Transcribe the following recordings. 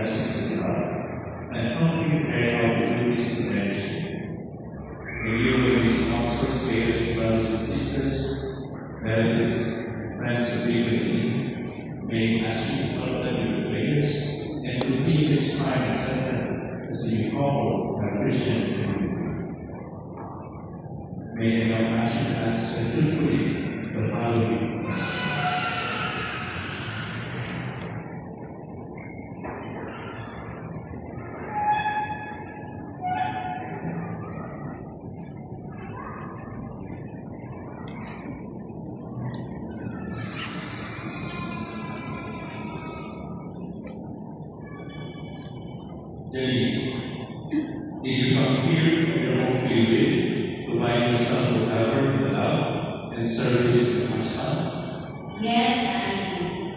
presence of God and help me prepare our duties to ministry. May you and his counsels, parents, brothers and sisters, relatives, friends to be with me. May ask you to help them in prayers and to be inspired and center as we follow our Christian community. May the compassion answer truthfully the following question. Did you come here of your own free will to bind yourself forever with love and service to my Son? Yes, I do.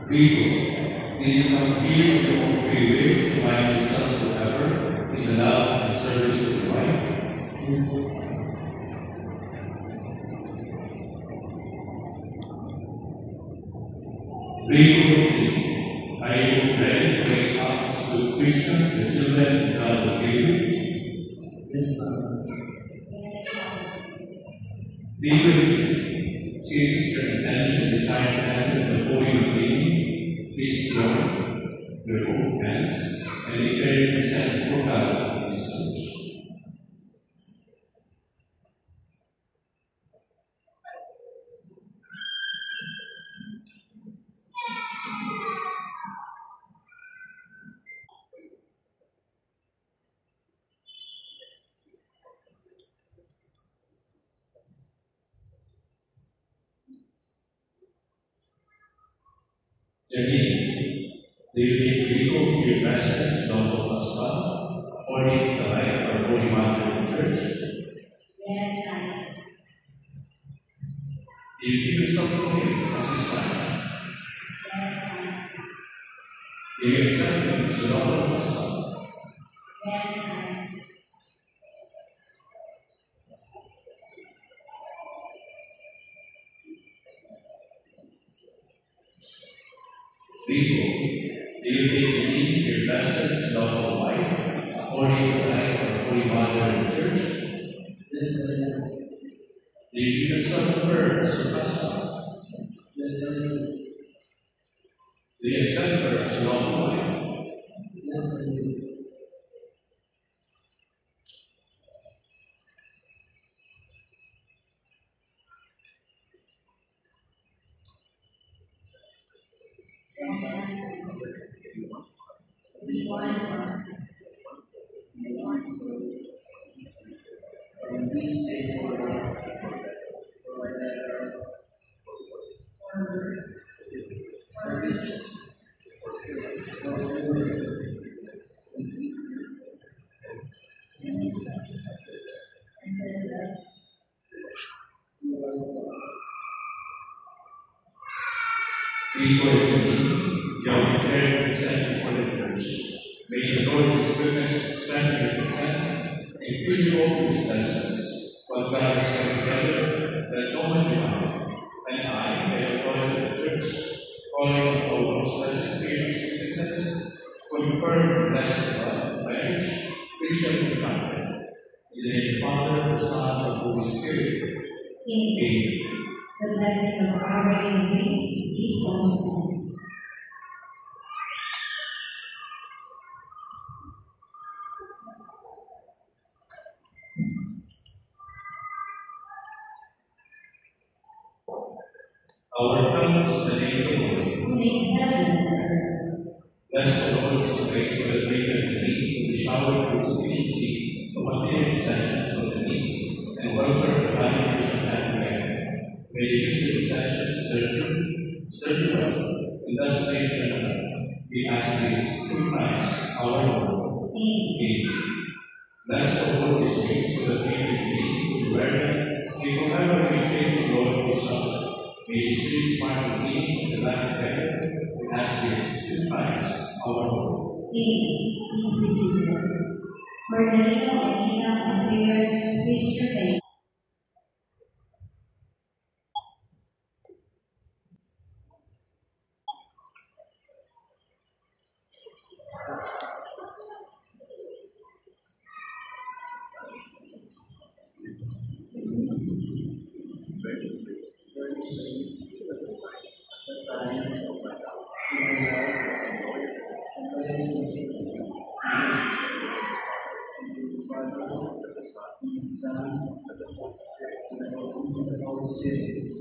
Rico, did you come here of your own free will to bind yourself forever in the love and service to the wife? Yes. Rico, are you ready to raise up to Christians, the children God will give you? Yes, Father. Rico, since your intention desire to enter the holy routine, please join your own hands and declare your consent for God in this church. Janine, do you think Rico will be present in Noble Pascal according to the life of our Holy Mother in the Church? Yes, I do. Do you give yourself to him as his wife? Yes, I do. Do you accept him as your Noble Pascal? Yes, I do. Rico, do you think Janine will be present in Noble Wife according to the life of our Holy Mother in the Church? Yes, I do. Do you give yourself to her as your husband? Yes, I do. Do you accept her as your Noble Wife? Yes, I do. In this day for Rico and Janine, you have declared consent before the Church. May the Lord in His goodness strengthen your consent and fill you all with His blessings. What God has come together, let no one divide. And I, by the authority of the Church, calling all those blessed parents and princesses, confirm the blessed love, marriage, Christian and Catholic. In the name of the Father, the Son, and the Holy Spirit. Amen. The blessing of our reigning grace is also. Our tongues in the name of the Lord. Who made heaven and earth. Bless the Lord with the grace of the greater to me, who showered with sufficiency of material possessions of the needs and welfare of the family Christian and together. May the use of possessions serve you well, and thus make them well. We ask this through Christ our Lord. Amen. Bless the Lord with grace so that we may be who we forever be faithful Lord to each other. May His grace find me and the life together. We ask this through Christ our Lord. Amen. Please be seated. Margarita, Anita, and favorites, please remain. sa sign of my Son, and the Holy Spirit.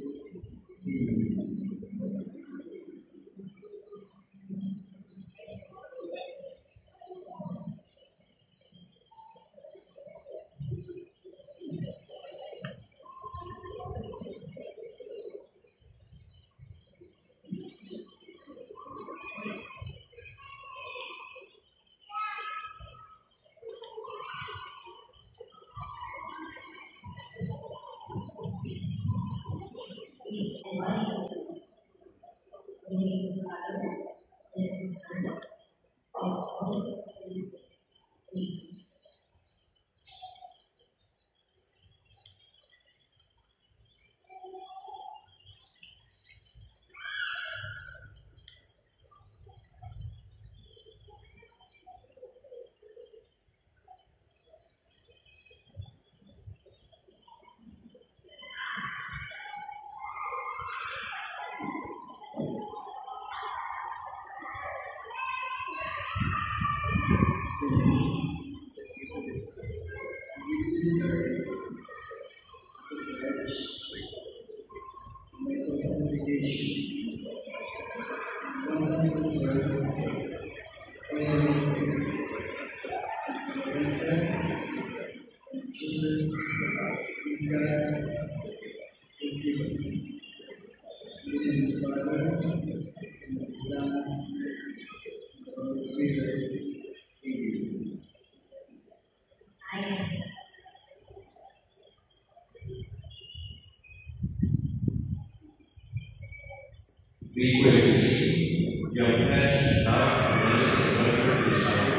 We will believe your flesh, blood, and blood of each other,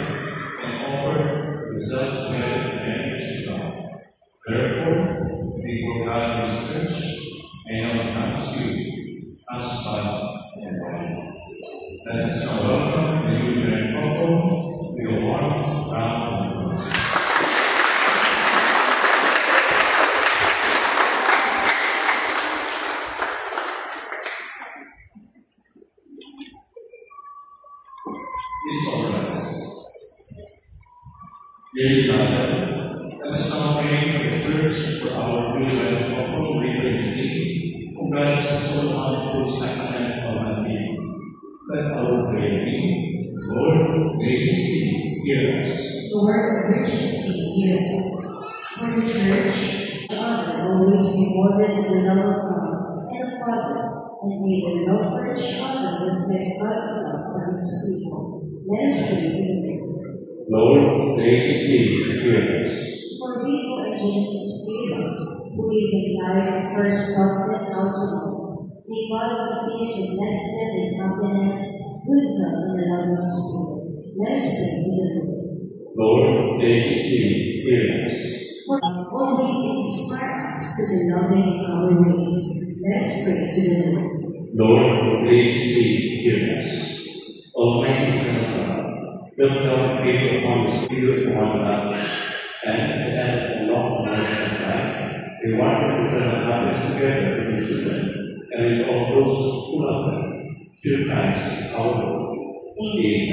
and offer results well and to God. Therefore, before God is church, and announce you as God and body. Let us now welcome the new married couple to a warm round of applause. Dear Father, let us now pray for the church, for our new married couple, we who grants the so wonderful sacrament of unveiling. Let our prayer be, Lord, graciously hear us. Lord, graciously hear us. For the church, Father, always be devoted to the love of God and the Father, and may the love for each other reflect God's love for His people. Let us pray together. Lord, graciously hear us. For people and James Spiros, who live in life first loved and now to love, may God continue to bless them in countenance, good health, and the love of the Spirit. Let us pray to the Lord. Lord, graciously hear us. For always inspire us to the loving in our ways. Let us pray to the Lord. Lord, graciously hear us. Almighty God, look down favor upon the Spirit of one another, and at the long mercy of God, we want to turn others together with the children, and with all those who love them, through Christ our Lord. Amen.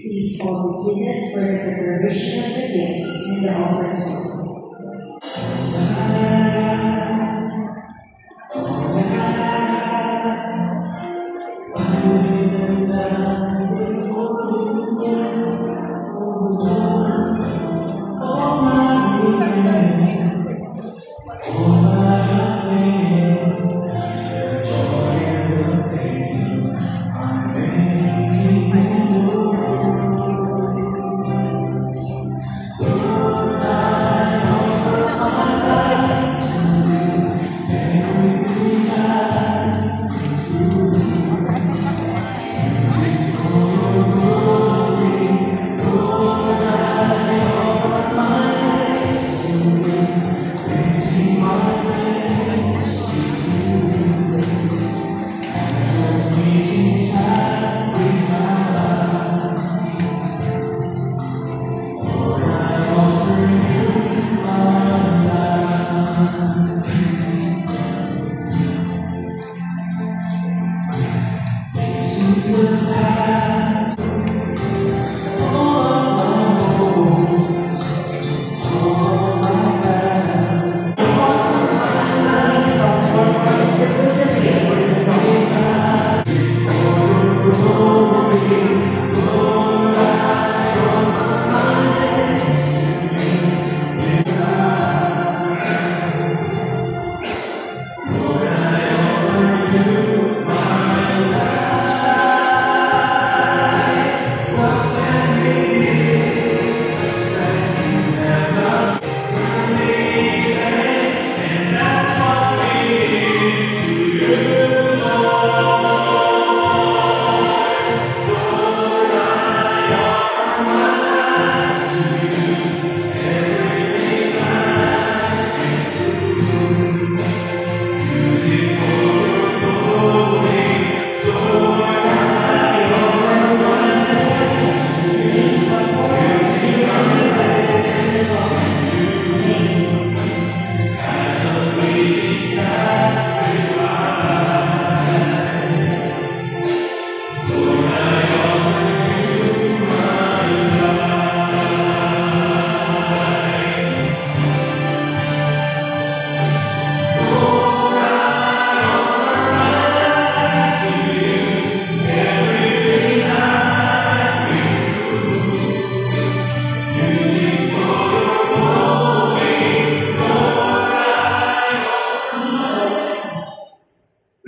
Please all be seated for the preparation of the gifts and the offerings of God. Oh,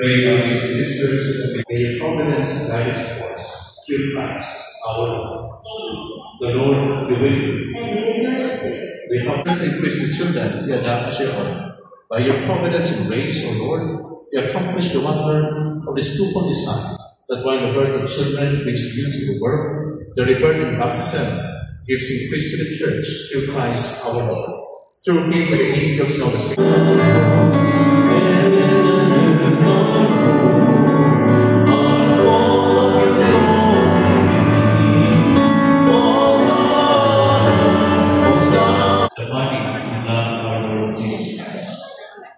Pray, brothers and sisters, that may your providence guide its course through Christ our Lord. The Lord be with you. And with your spirit. We comfort and Christian children, we adopt as your own. By your providence and grace, O Lord, we accomplish the wonder of this twofold design, that while the birth of children brings beauty to the world, the rebirth and baptism gives increase to the church through Christ our Lord. Through him, with the angels and all the saints. The body and blood of our Lord Jesus Christ.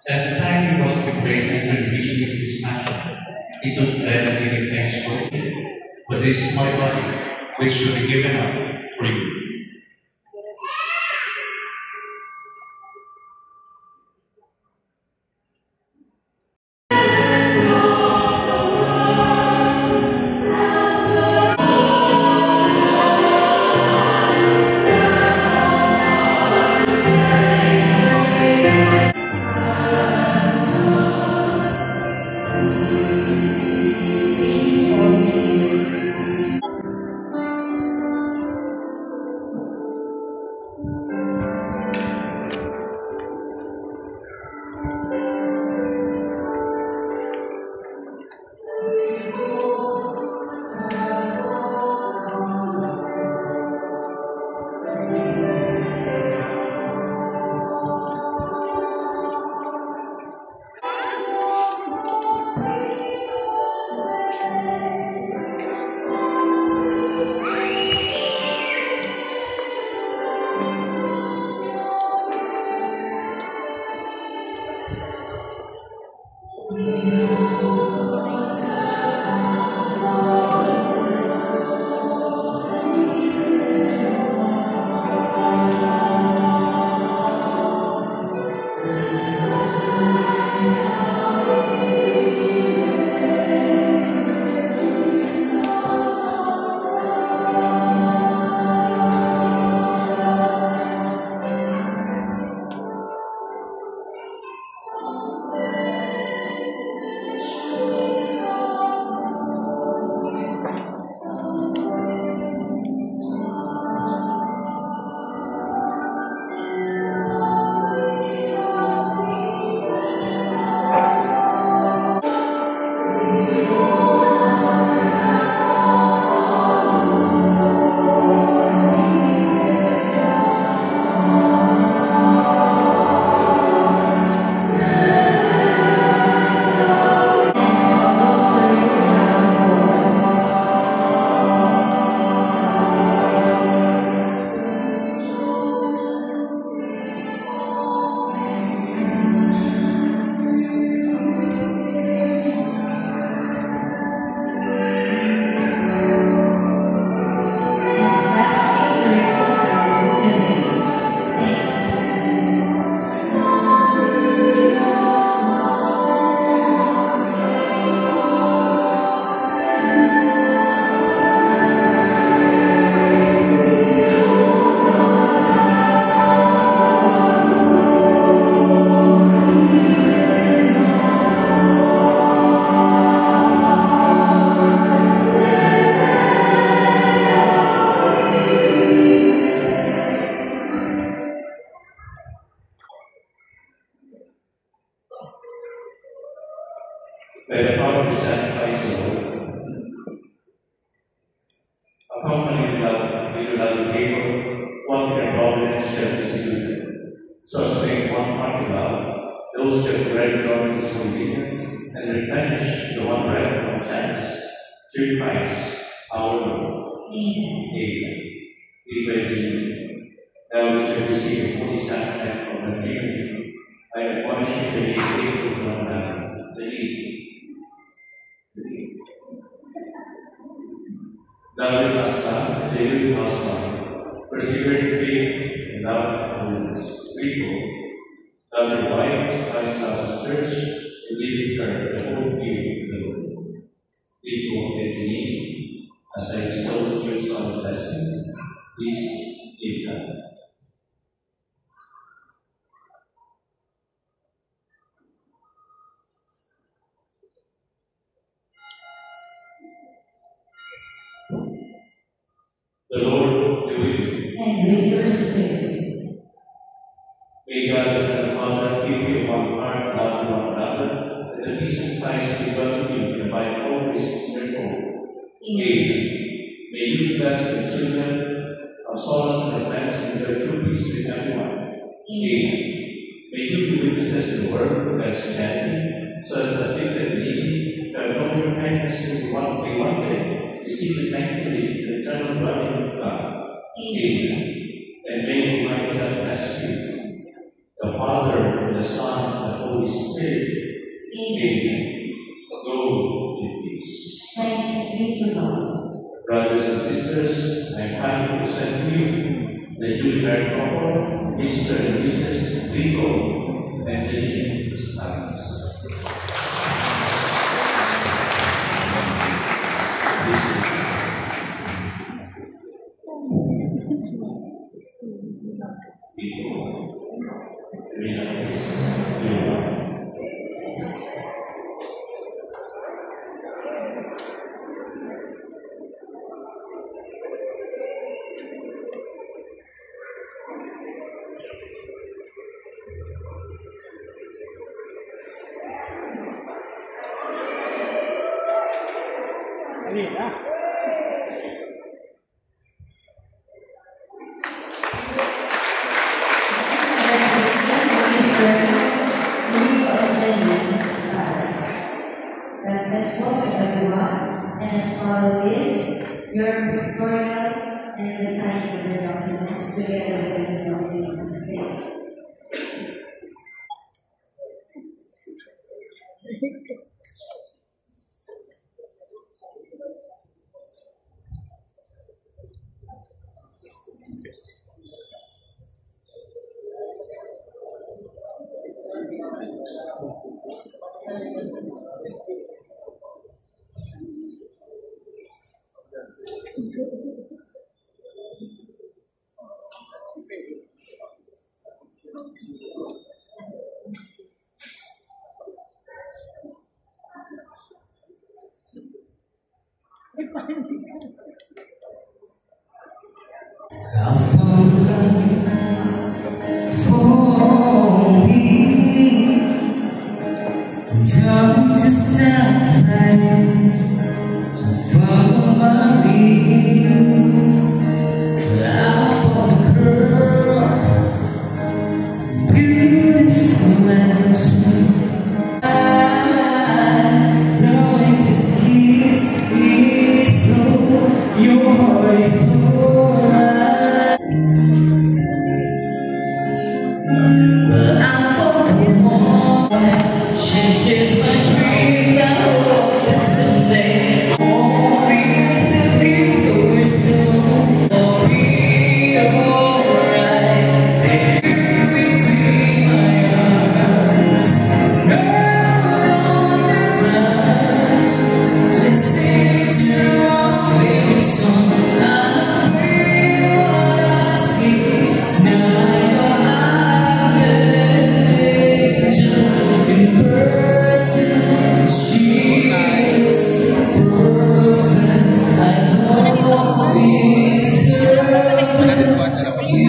At the time he was betrayed and revealed in his passion, he took bread and giving thanks for it. But this is my body, which will be given up for you. By the power of the sacrifice of Lord, accompanied with the love of favor, one can providence shall distribute. So as to make one heart love, those who have read God is convenient, and replenish the one bread of chance, through Christ our Lord. Amen. We pray to you, thou which have received the holy sacrament of the Trinity, by admonishing the faithful to one another, to lead. Thou will us love, they will us love. Persevere in faith, and love and holiness. We thou will wise Christ loves his church, and leading her the whole fear of the Lord. We and to me, as I bestow the gifts of blessing, please give them. The Lord be with you. And with your spirit. May God the Father give you one heart, love one another, and the peace of Christ be done with you, and by always in your home. Amen. May you be blessed with children, our solace and our friends, and their true peace with everyone. Amen. May you be witnesses to the work of God's humanity, so that the afflicted believe that knowing your kindness will one day receive it thankfully the eternal dwelling of God. Amen. And may Almighty God bless you, the Father, and the Son, and the Holy Spirit. Amen. Go in peace. Thanks be to God. Brothers and sisters, I am happy to present to you the newly married couple, Mr. and Mrs. Rico and Janine Estanis. Time to stop right, follow my lead. I'll follow a girl, beautiful and sweet. Don't just kiss me slow, your heart is so right. I'm for one, she's just my dreams. I hope that someday all these things go soon. I'll be alright there between my arms. Barefoot on the grass, listening to our favorite song. I'm afraid of what I see. Now I know I'm an angel in person. She is perfect. I know these servants. You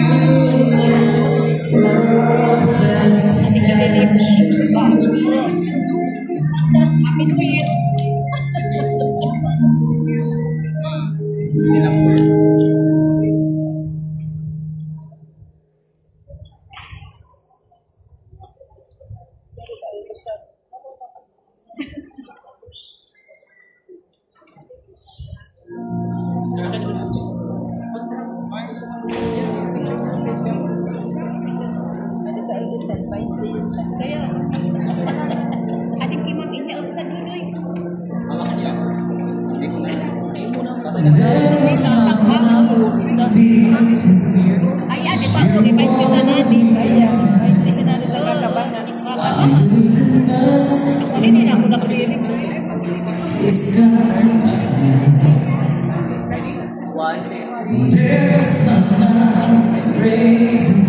are There's my reason,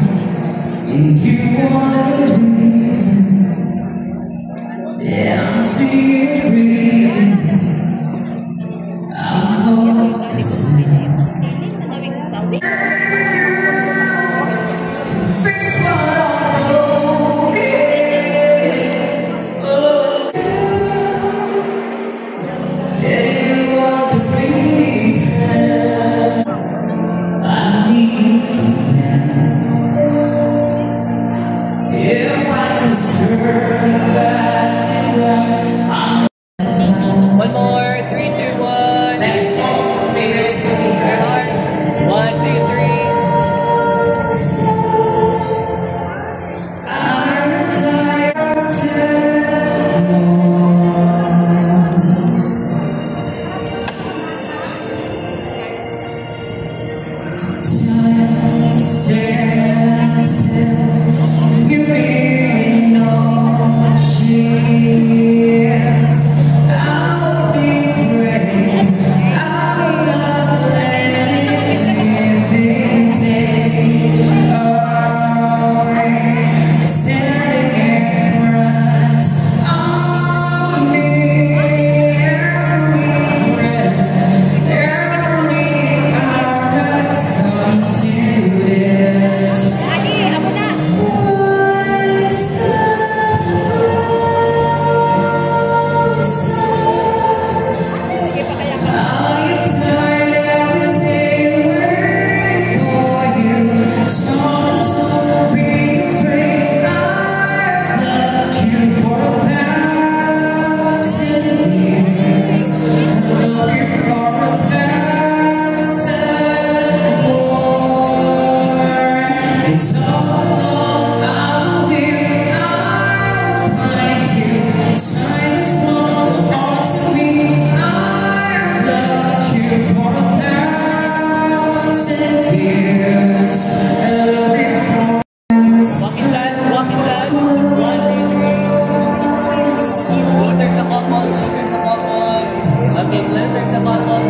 and you are the reason. Yeah, I'm still breathing. I'm not the same. bubble, closer sa bubble. Okay, closer sa bubble.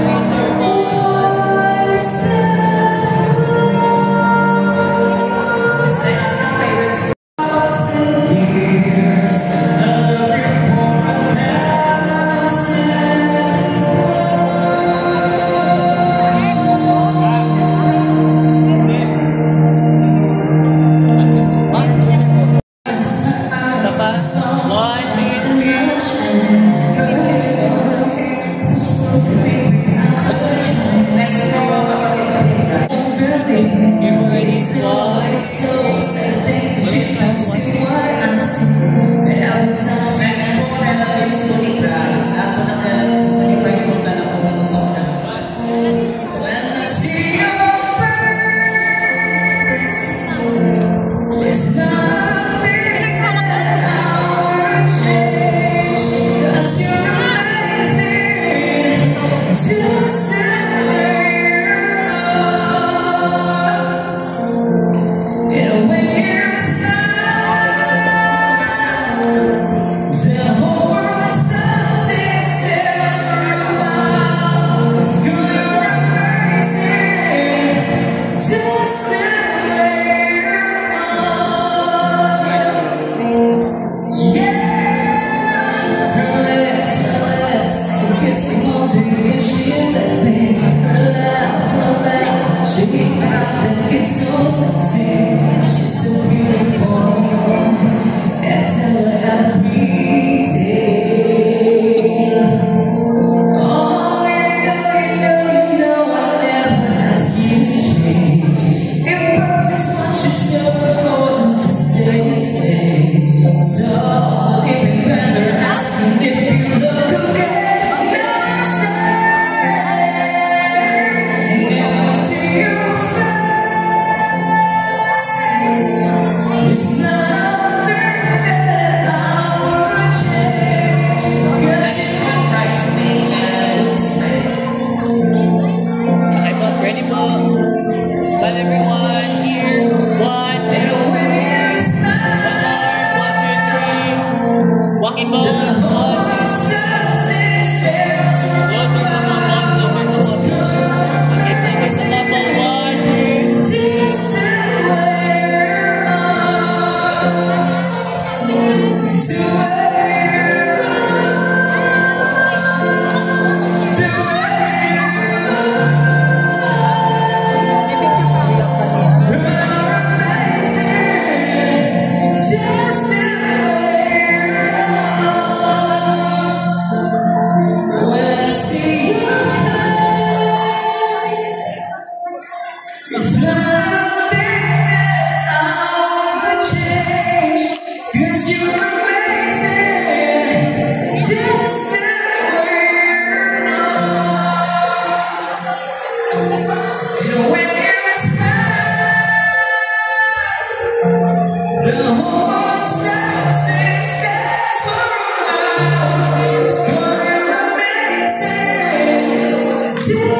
3, 2, 1.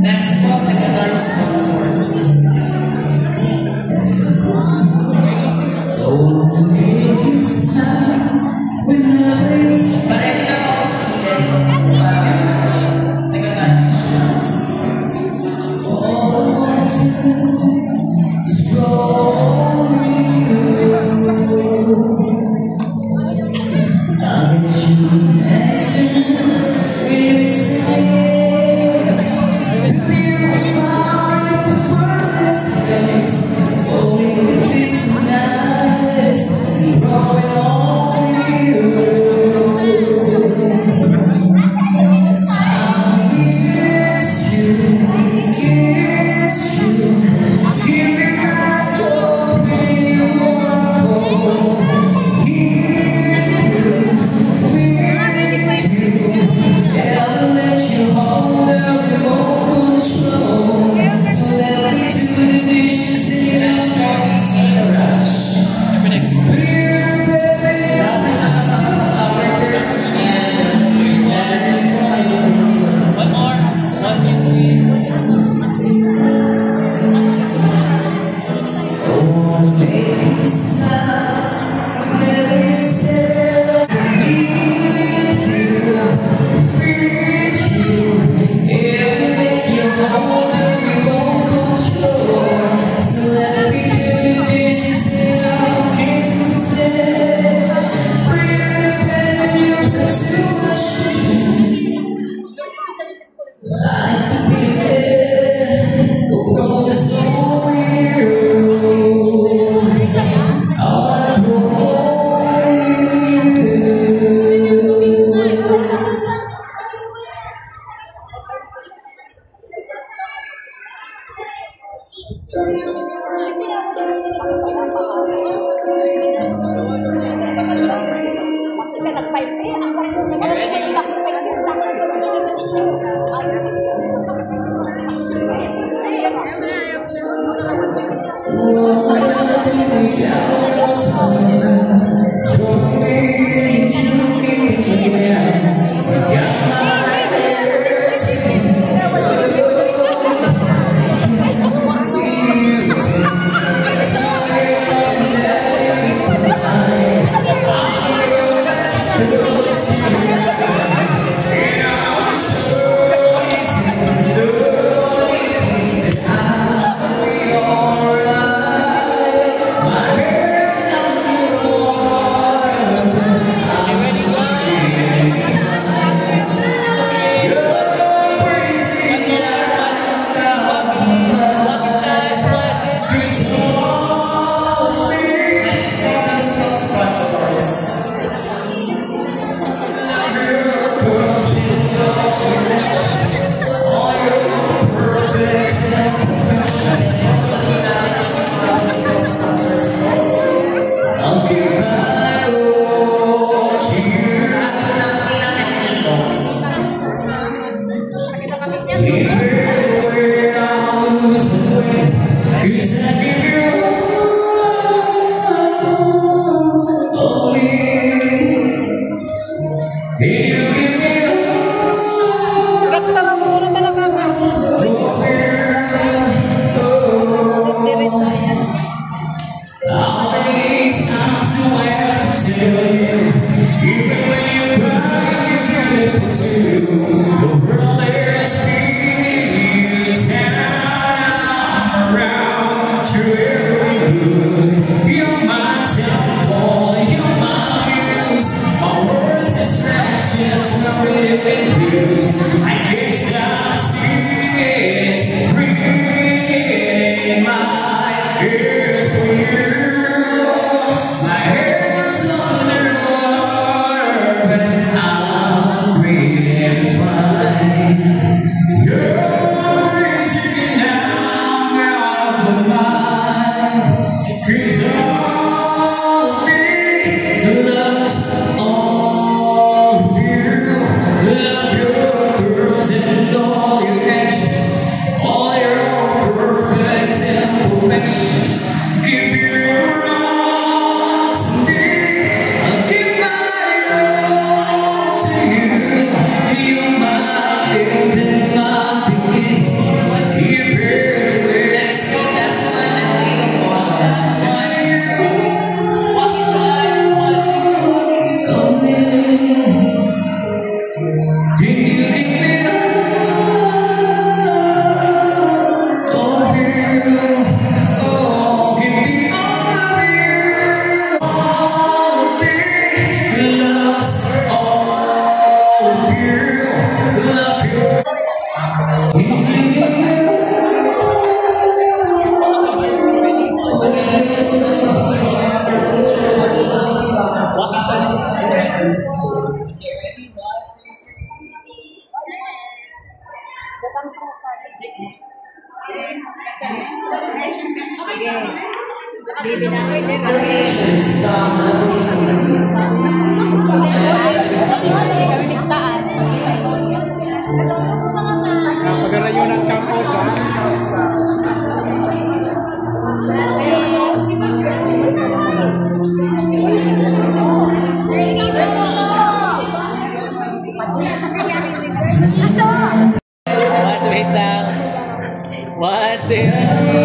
Next po, secondary sponsors. Parehin na po ako sa kilid para secondary sponsors. We're Pagkarayunan campus, Wait lang. One, two.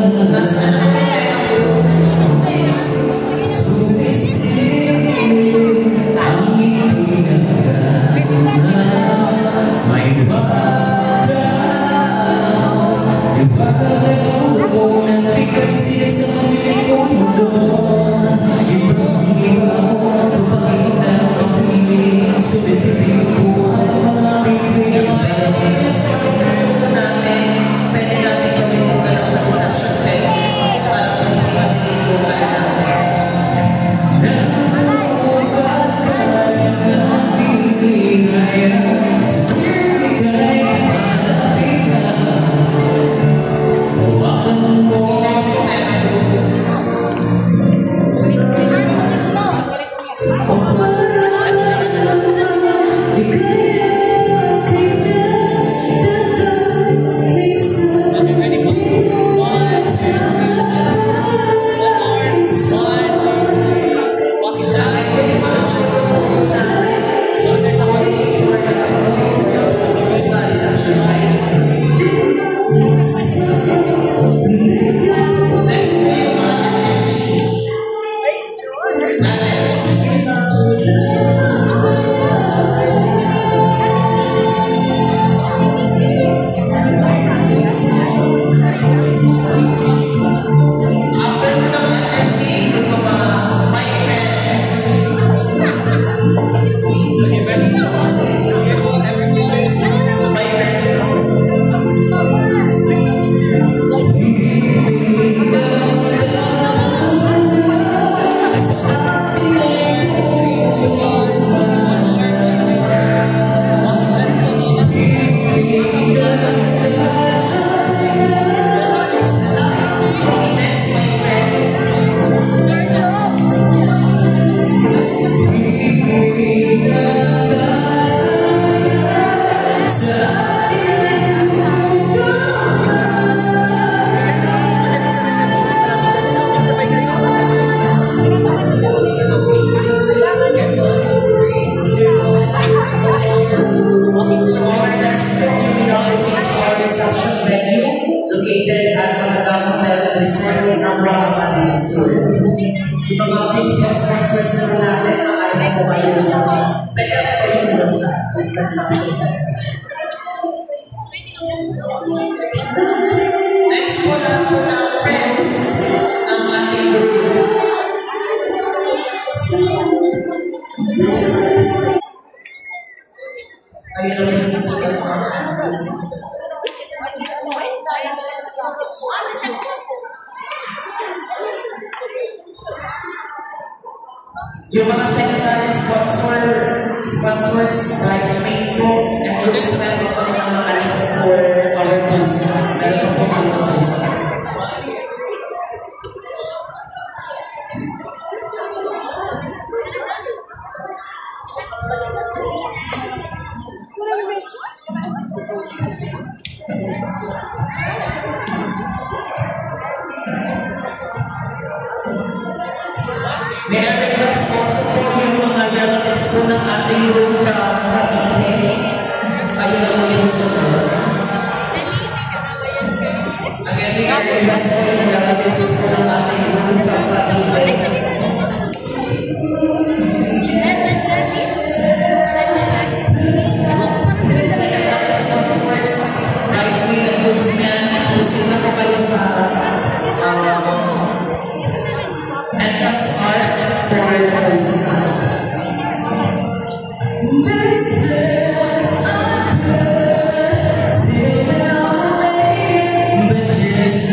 Nasaan ang tema group? Pwede natin gawin ito na lang sa reception venue para hindi matitiguan natin. Next po, tema group. Okay, ready? 1, 2, 1, 2, 3. Walkie shot. Bakit po yung mga saludo natin? Sa reception venue. Next po yung mga attention. After po ng FMG, yung mga my friends. Okay, ready? Careful, everyone. My friends na. Okay, next, my friends. So our next venue in our our reception venue located at Magagamang Melon Resort in Amra, Amati Resort. Yung mga principal sponsors na natin, maaari po kayo pwede po kayo pumunta sa reception venue. Next po lang po ng friends ng ating group. Kayo naman yung sugat yung mga secondary sponsors, bridesmaid po, and groomsmen po kami mga alis for our pizza. Meron po kami mga pizza. May request also po yung mga relatives po ng ating group from Cavite. Kayo na po yung sunod. Again, may request po yung relatives po ng ating group from Cavite. Secondary sponsors, bridesmaid and groomsmen, kung na po kayo sa entrance art for the host. Till now, but just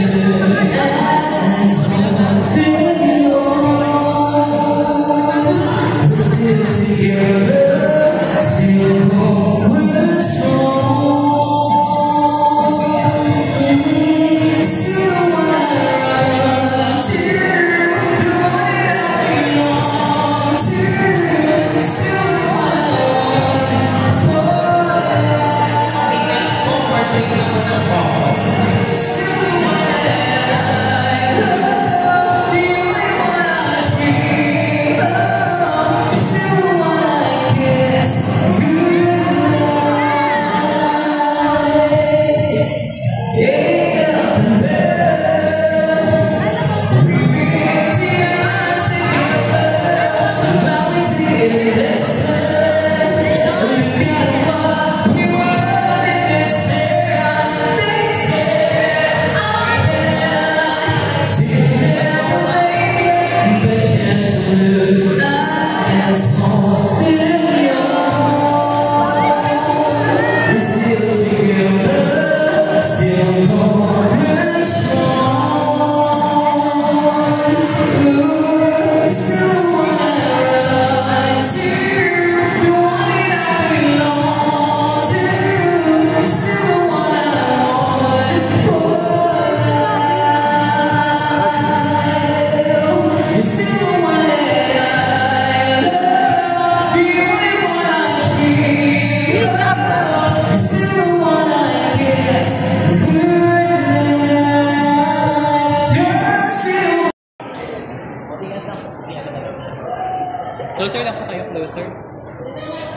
Closer lang po kayo, closer.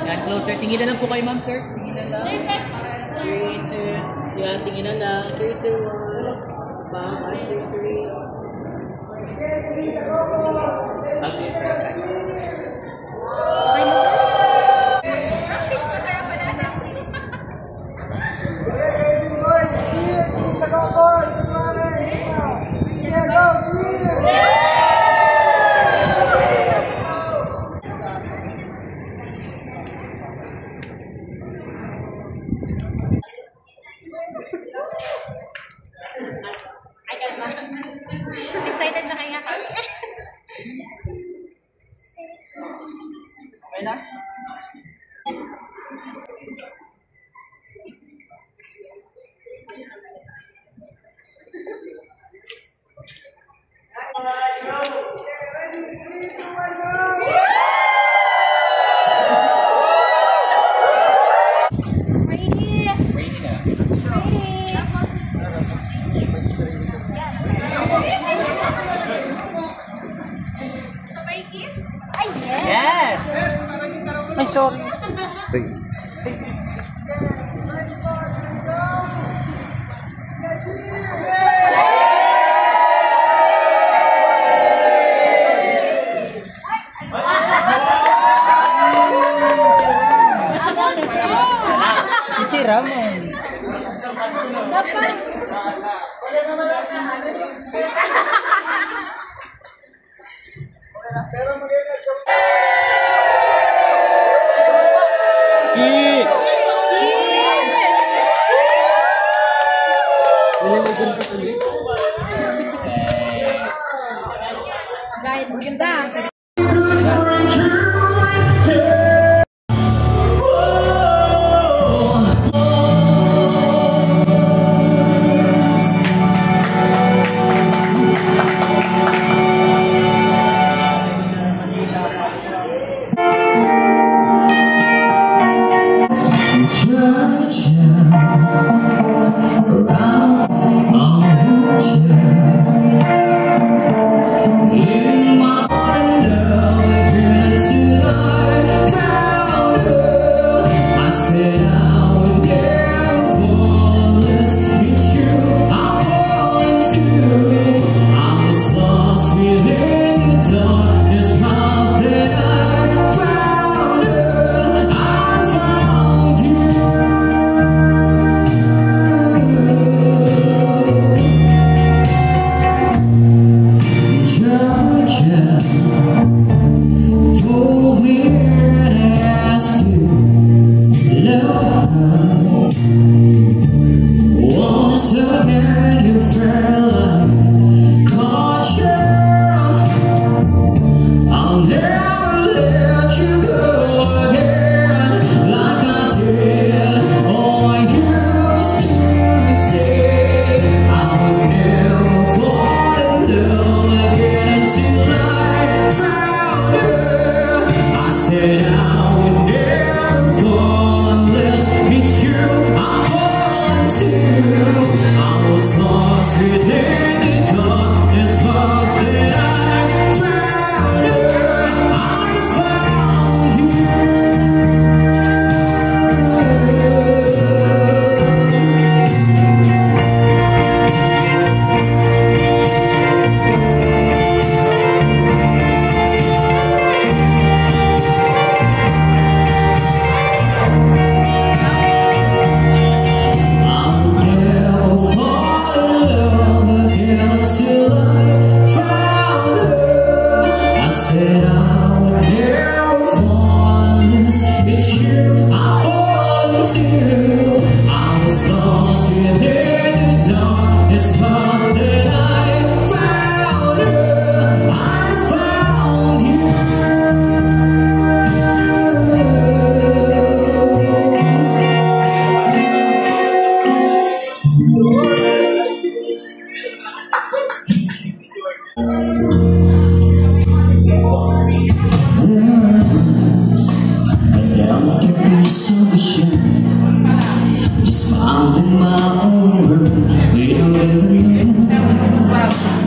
Yan, closer. Tinginan lang po kayo, ma'am, sir. Tinginan lang. 3, 2. Yan, tinginan lang. 3, 2, 1. Isa pa. 1, 2, 3. Okay. Excited na kaya kami. Okay na? Yes! Ay, sorry. Si Ramon. Kiss! Guys, maganda.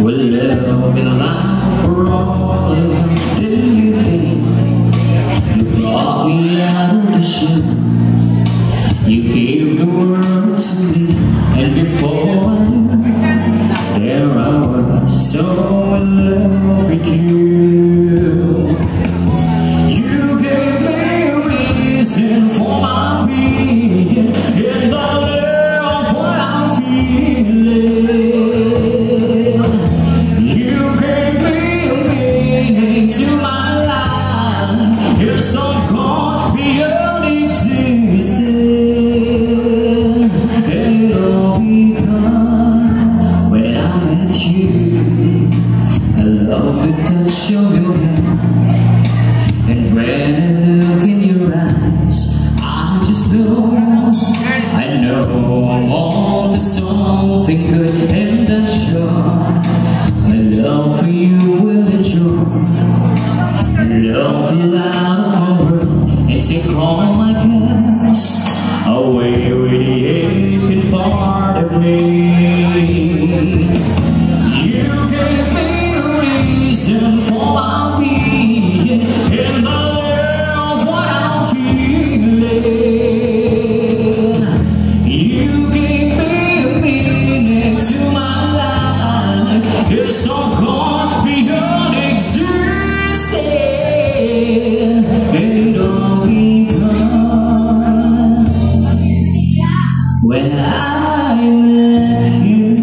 Well, love been alive for all of the pain. you. You gave the world to me, and before I knew, there I was, so in love with you. You gave me a reason for my being, in the love what I'm feeling. You gave me a meaning to my life, it's all gone beyond existence. And it all began when I met you. I love the touch of your hand, and when I look in your eyes, I just know, I know I'm on to something good, and I'm sure my love for you will endure. Love will out of my world and take all my cares away with the aching part of me. You gave me a reason for my being, and I love what I'm feeling. You gave me a meaning to my life, it's all gone beyond existence. And it all began when I met you.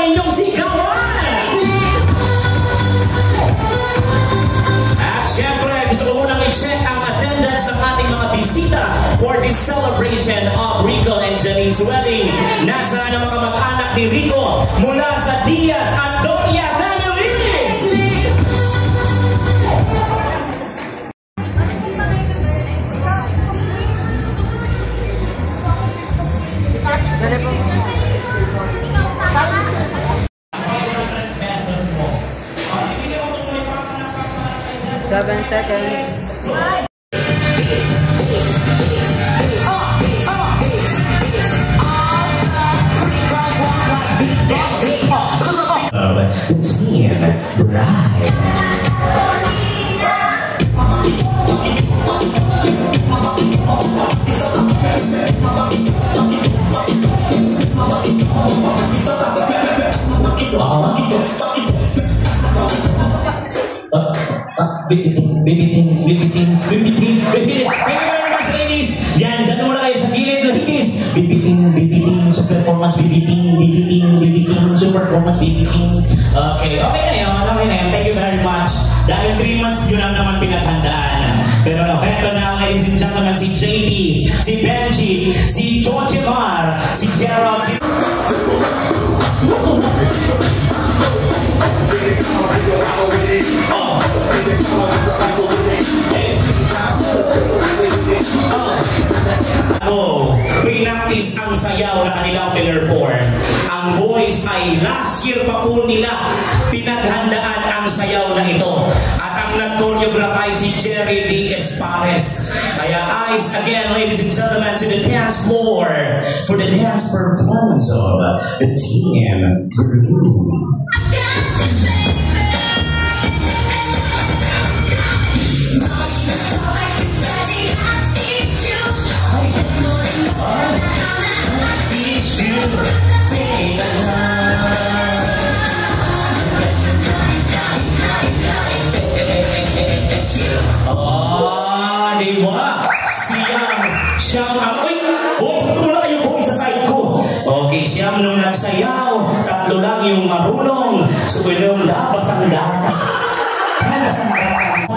Inyong sigawan! At syempre, gusto ko munang i-check ang attendance ng ating mga bisita for this celebration of Rico and Janine's wedding. Nasaan ang mga mag-anak ni Rico mula sa Diaz at Doria families? Pesos mo. 7 seconds. Team Bride. Bibiting. Thank you very much, ladies. Dyan muna kayo sa gilid, ladies. Bibiting, super performance, bibiting, super performance, bibiting. Okay na yun. Thank you very much. Dahil 3 months yun lang naman pinaghandaan. Pero heto na, ladies and gentlemen, si JB, si Benji, si Jochimar, si Gerald, si... Pinaktis ang sayaw na kanilang perform. Ang boys ay last year pa po nila pinaghandaan ang sayaw na ito. At ang nag-choreograph ay si Jerry D. Espares. Kaya eyes again, ladies and gentlemen, to the dance floor for the dance performance of the team Groove. Diba? Siyam ang... Uy! Boys, tatlo lang kayo boys sa side ko. Okay, siyam nung nagsayaw. Tatlo lang yung marunong. So, inom na, basang data. Basang data.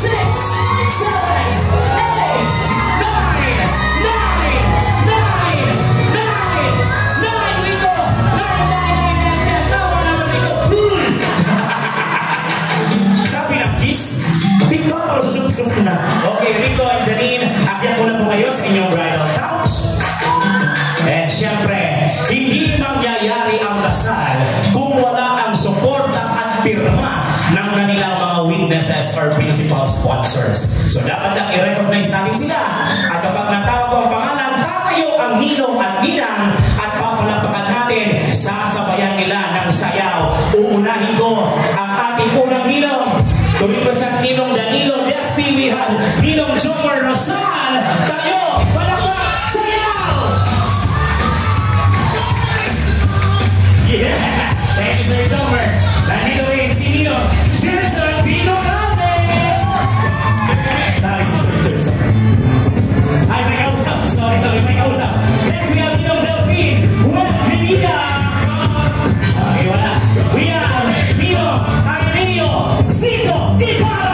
Rico! 9, 9, 9, 10, 10. Tama naman, Rico. Sabi ng kiss, bigla para susub-sub na. Okay, Rico and Janine, akyat muna po kayo sa inyong bridal couch. And syempre, hindi mangyayari ang kasal kung wala ang suporta at pirma ng kanilang mga witnesses or principal sponsors. So dapat lang i-recognize natin sila. At kapag natawag ko ang pangalan, tatayo ang ninong at ninang at papalapakan natin, sasabayan nila ng sayaw. Uunahin ko ang ating unang ninong. Tumipasan Ninong Danilo Despi, we have Ninong Jomar Rosal. Tayo, palakpak, sayaw! Yeah! Thank you, Sir Jomar. Nandito rin si Ninong Jason Pino Grande. Sorry. Ay, may kausap. Sorry, may kausap. Next, we have Ninong Delphine. Benita. Okay, wala. We have Ninong Arneo Zito Tipara.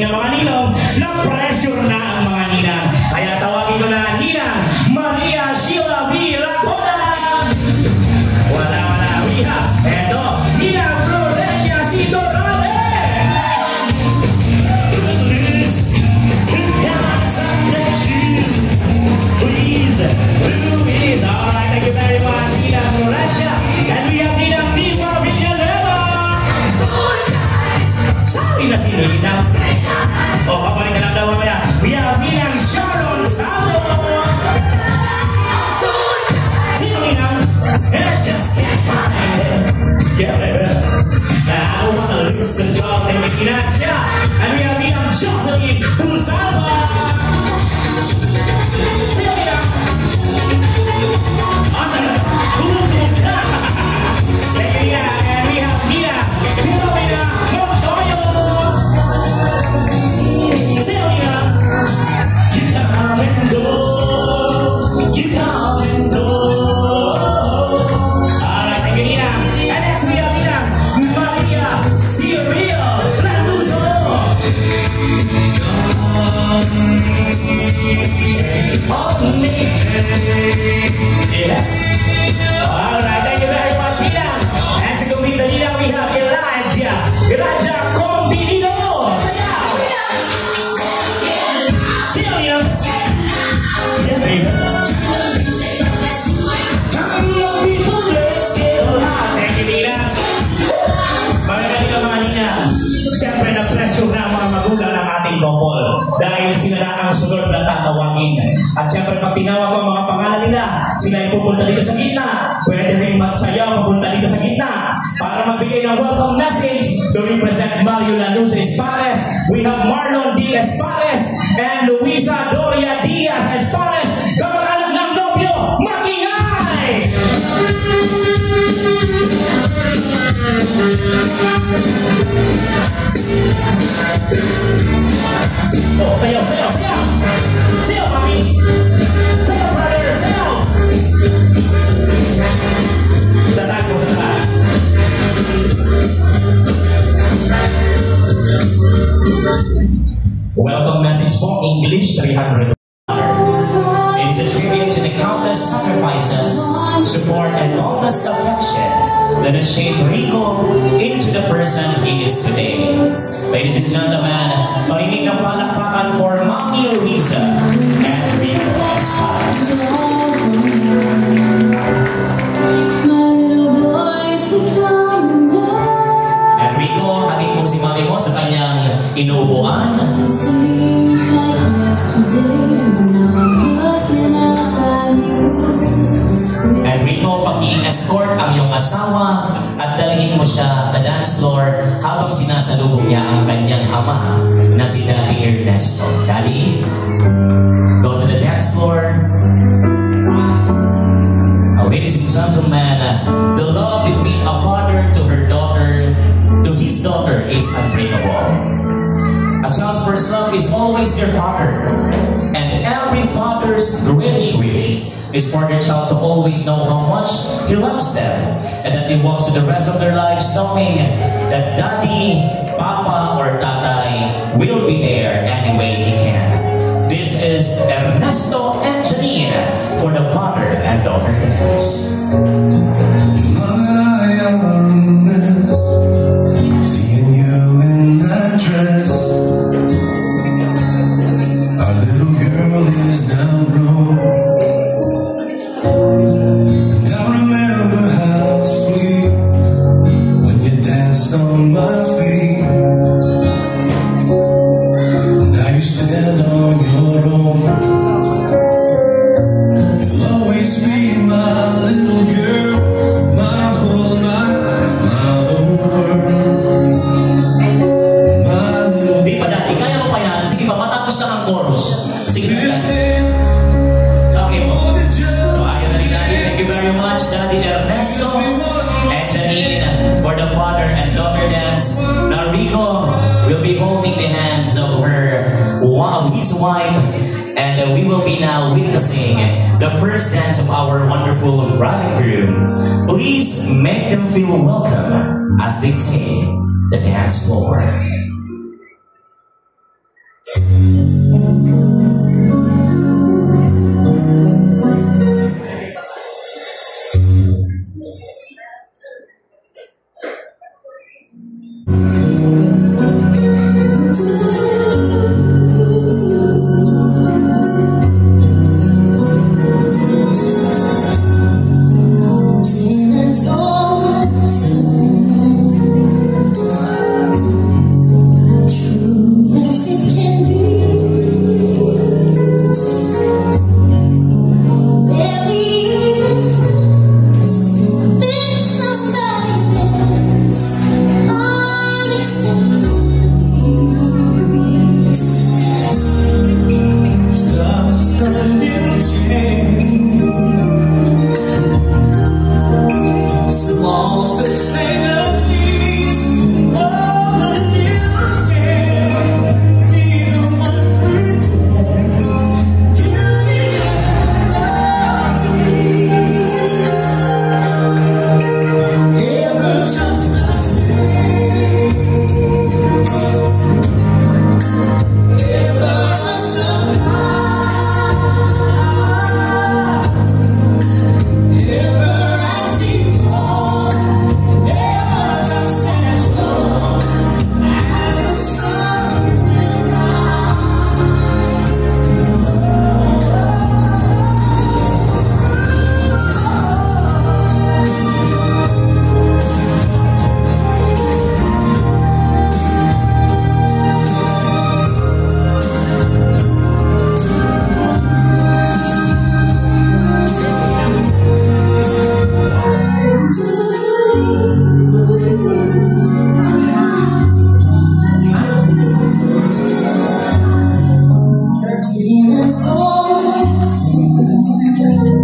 ng mga ninong, na-pressure na ang mga ninang. Kaya tawagin ko na Ninang Maria Sheila V. Lacona. Wala. We have, eto, Ninang Florencia C. Dorale. Please, dance and let you. Please, Luis. All right, thank you very much, Ninang Florencia. And we have Ninang Viva Villanueva. Sorry na si Ninang. Oh, papalik na lang daw mamaya. We have Ninang Sharon Saldo. Sino Ninang? And I just can't find it. Yeah, baby. I don't wanna lose the job and make it out. Yeah. And we have Ninang Jocelyn Usalva. Sino Ninang? Thank you, Ninang. And we have Ninang Philomena Montoyo. Sino Ninang? You come and go. You come and go. Alright, thank you, Ninang. And next we have Ninang Maria Sirio Lanuso. On me. Yes. Alright, thank you very much, Ninang. And to complete the Ninang, we have Elijah Combinino. Sino Ninang? Yeah, baby. Thank you, Ninang. Magagaling ang mga Ninang. Siyempre, na-pressure na ang mga magulang ng ating couple dahil sila na ang sunod na tatawagin. At siyempre, pag tinawag ang mga pangalan nila, sila ay pupunta dito sa gitna. Pwede rin magsayaw, pupunta dito sa gitna para magbigay ng welcome message to represent Mario Lanuso Espares. We have Marlon D. Espares and Luisa Doria Diaz Espares. Kamag-anak ng nobyo, magingay! Oh, sayaw, sayaw, sayaw! Sayaw, mami! Sayaw, brother! Sayaw! Sa taas mo, sa taas. Welcome message po, English 300. It is a tribute to the countless sacrifices, support, and boundless affection that has shaped Rico into the person he is today. Ladies and gentlemen, marinig ng palakpakan for Mami Luisa and Rico Espas. And Rico, hatid mo si Mami mo sa kanyang inuupuan. And Rico, pag-i-escort ang iyong asawa at dalhin mo siya sa dance floor habang sinasalubong niya ang kanyang ama na si Daddy Ernesto. Daddy, go to the dance floor. Ladies and gentlemen, the love between a father to her daughter, to his daughter, is unbreakable. A child's first love is always their father, and every father's greatest wish is for their child to always know how much he loves them, and that they walk to the rest of their lives knowing that daddy, papa, or tatay will be there any way he can. This is Ernesto and Janine for the father and daughter dance. Seeing you in that dress, our little girl is now grown. And I remember how sweet when you danced on my feet. Now you stand on your own. You'll always be my little girl, my whole life, my whole world. My little Di pa dati, kaya mo pa yan? Sige pa, matapos na ang chorus. Sige na yan. Okay mo. So ayun na ni Daddy. Thank you very much, Daddy Ernesto and Janine for the father and daughter dance. Now Rico will be holding the hands of his wife, and we will be now witnessing the first dance of our wonderful bride and groom. Please make them feel welcome. as they take the dance floor.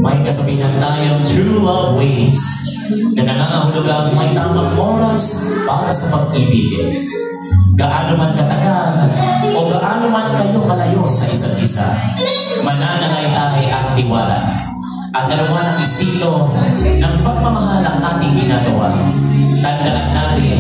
May kasabihan tayong true love waves na nangangahulugang may tamang oras para sa pag-ibig. Gaano man katagal o gaano man kayo kalayo sa isa't isa, mananangaytay at tiwala. At anuman ang estilo ng pagmamahal ang ating ginagawa. Tandaan natin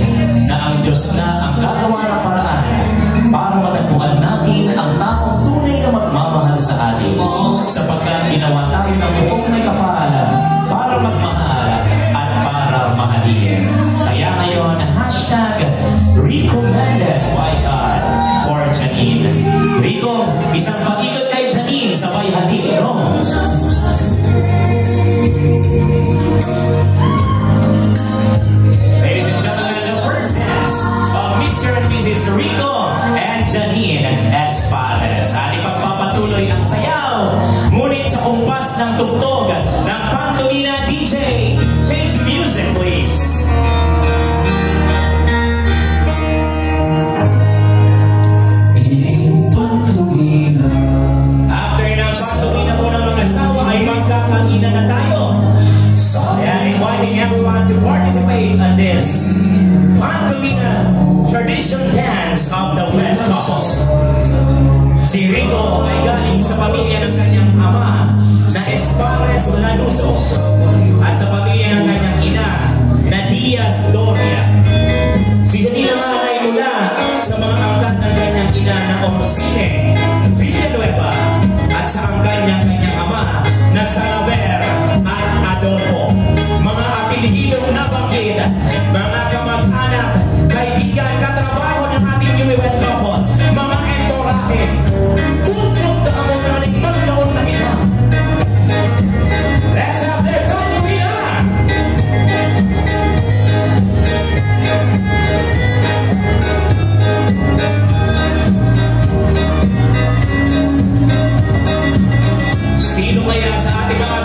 na ang Diyos na ang gagawa ng paraan para matagpuan natin ang taong tunay na magmamahal sa atin. Sapagkat ginawa tayo ng buong may kapahalan para magmahal at para mahalin. Kaya ngayon, hashtag recommended by God for Janine. Rico, isang pakikot kay Janine, sabay hatid, no? Ladies and gentlemen, the first dance of Mr. and Mrs. Rico and Janine Espares. Ating pagpapatuloy ang sayaw, ngunit sa kumpas ng tugtog ng Pantolina DJ. Change music, please. After ng Pantolina po ng mga asawa ay magkakainan na tayo. And inviting everyone to participate on this Pantolina tradition dance of the wed couple. Si Rico ay galing sa pamilya ng kanyang ama na Espares Lanuso at sa pamilya ng kanyang ina na Diaz Doria. Si Janine naman ay mula sa mga angkat ng kanyang ina na Orsine Villanueva at sa angkat ng kanyang ama na Salaber at Adolfo. Mga apelidong nabanggit, mga kamag-anak, kaibigan, katrabaho ng ating newlywed couple, mga entorahe, tutok na ako na rin magkaon na ito. Let's have their Pantolina! Sino kaya sa ating mga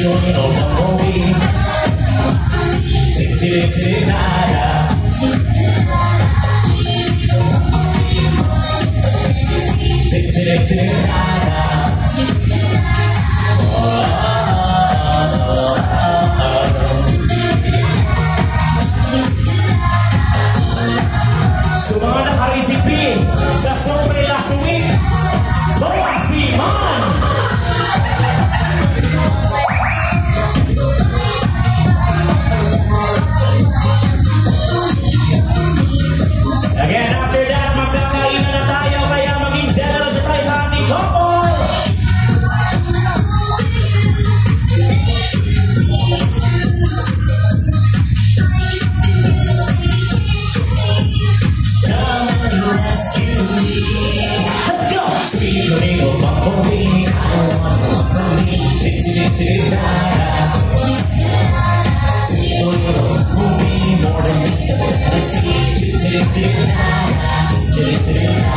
So mga nakaresipi sa Sobre last week, bawas si Man! Again, after that, magkakainan na tayo, kaya maging generous na tayo sa ating couple! Let's go! Speed the ring of bumblebee, I don't want one from me. Tick-tick-tick-tick-ta-da. Speed the ring of bumblebee, more than just a fantasy. Tick-tick-tick-ta-da. Tick-tick-tick-ta-da.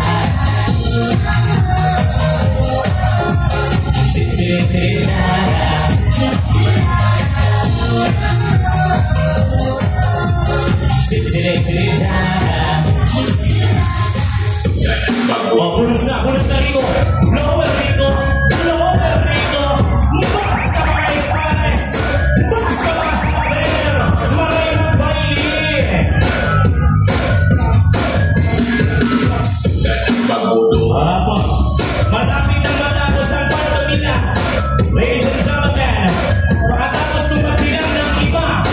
Tick-tick-tick-ta-da. Tick-tick-tick-ta-da. Oh, punas na Rico! Lower Rico! Lower Rico! Basta mga Espanes! Basta mga saber! Maray ng baili! Malapit na matapos ang pantomina. Ladies and gentlemen, makatapos nung magbilang ng iba.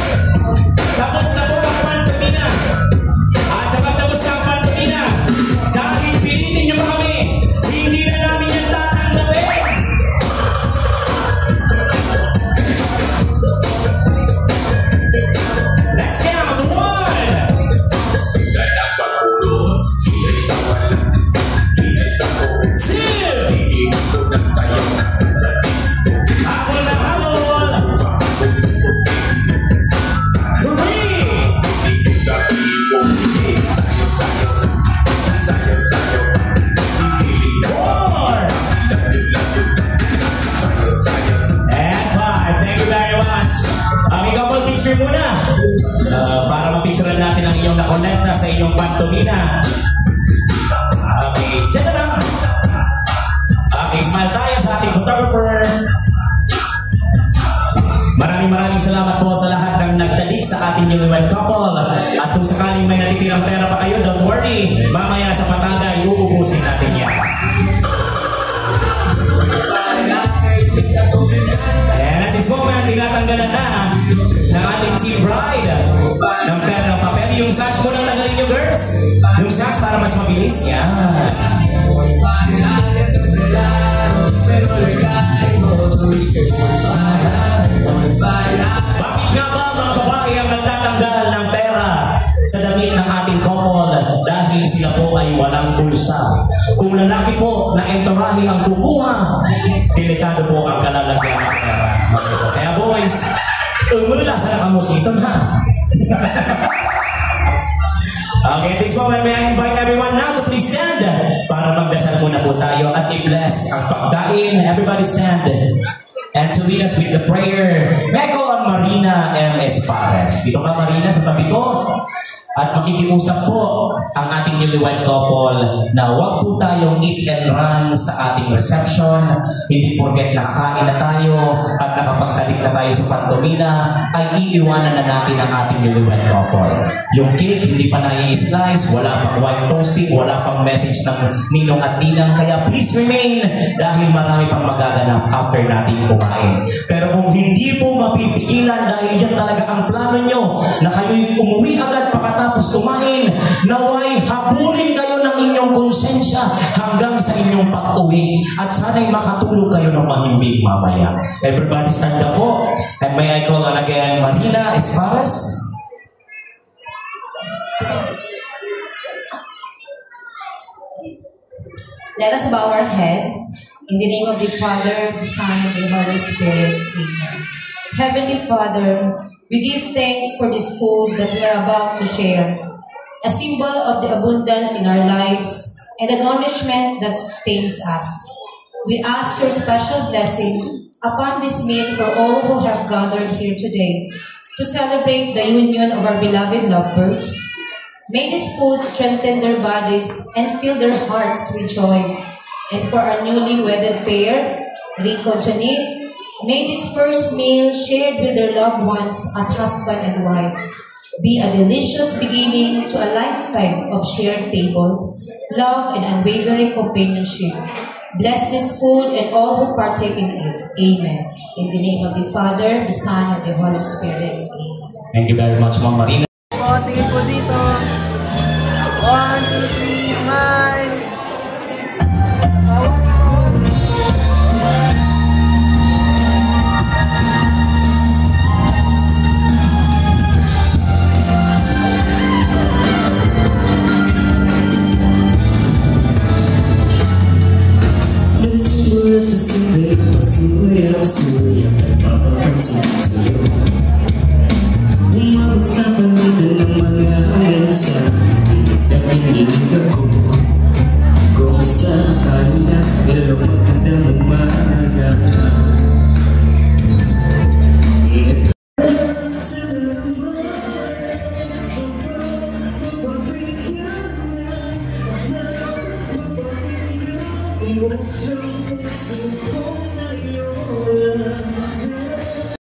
Tapos na po ang pantomina. At kapag tapos na ang pantomina, dahil pilitin niyo pa kami, hindi na namin yan tatanggapin. Let's count. 1, 2, habol na habol. 5. Thank you very much. Couple picture muna. Para mapicturean natin ang iyong na-connect na sa iyong pantomina. Okay, dyan na lang. Okay, smile tayo sa ating photographer. Maraming salamat po sa lahat ng nagtalik sa ating newlywed couple. At kung sakaling may natitirang pera pa kayo, don't worry. Mamaya sa patagay, uubusin natin yan. And at this moment, tinatanggalan na ng ating team bride ng pera ng papel. Yung sash mo na tanggalin nyo, girls. Yung sash para mas mabilis. Yan. Bakit nga ba mga babae ang nagtatanggal ng pera sa damit ng ating couple dahil sila po ay walang bulsa? Kung lalaki po na entorahe ang kukuha, delikado po ang kalalagyan ng pera. Kaya boys, umula sa nakamusiton ha. Okay, at this moment, may I invite everyone now to please stand para magdasal muna po tayo at i-bless ang pagkain. Everybody stand. And to lead us with the prayer, may I call on Marina M. Espares. Dito ka, Marina, sa tabi ko. At makikiusap po ang ating newlywed couple na huwag po tayong eat and run sa ating reception. Hindi porket nakakain na tayo at nakapagtalik na tayo sa pantomina, ay iiwanan na natin ang ating newlywed couple. Yung cake, hindi pa nai-slice, wala pang wine toasting, wala pang message ng ninong at ninang. Kaya please remain dahil marami pang magaganap after natin kumain. Pero kung hindi po mapipigilan dahil yan talaga ang plano nyo na kayo'y umuwi agad pakatapos kumain, naway habulin kayo ng inyong konsensya hanggang sa inyong pag-uwi at sana'y makatulog kayo ng mahimbing mamaya. Everybody stand up po. And may I call on again Marina Espares. Let us bow our heads in the name of the Father, the Son, and the Holy Spirit. Amen. Heavenly Father, we give thanks for this food that we are about to share, a symbol of the abundance in our lives and the nourishment that sustains us. We ask your special blessing upon this meal for all who have gathered here today to celebrate the union of our beloved lovebirds. May this food strengthen their bodies and fill their hearts with joy. And for our newly wedded pair, Rico and Janine, may this first meal shared with their loved ones as husband and wife be a delicious beginning to a lifetime of shared tables, love, and unwavering companionship. Bless this food and all who partake in it. Amen. In the name of the Father, the Son, and the Holy Spirit. Amen. Thank you very much, Ma'am Marina. Tingin po dito. 1, 2, 3, smile. Surya, mapapansin sa'yo. Umabot sa panitan ng mga mensa, pinig na pinig ako. Kumusta ka na,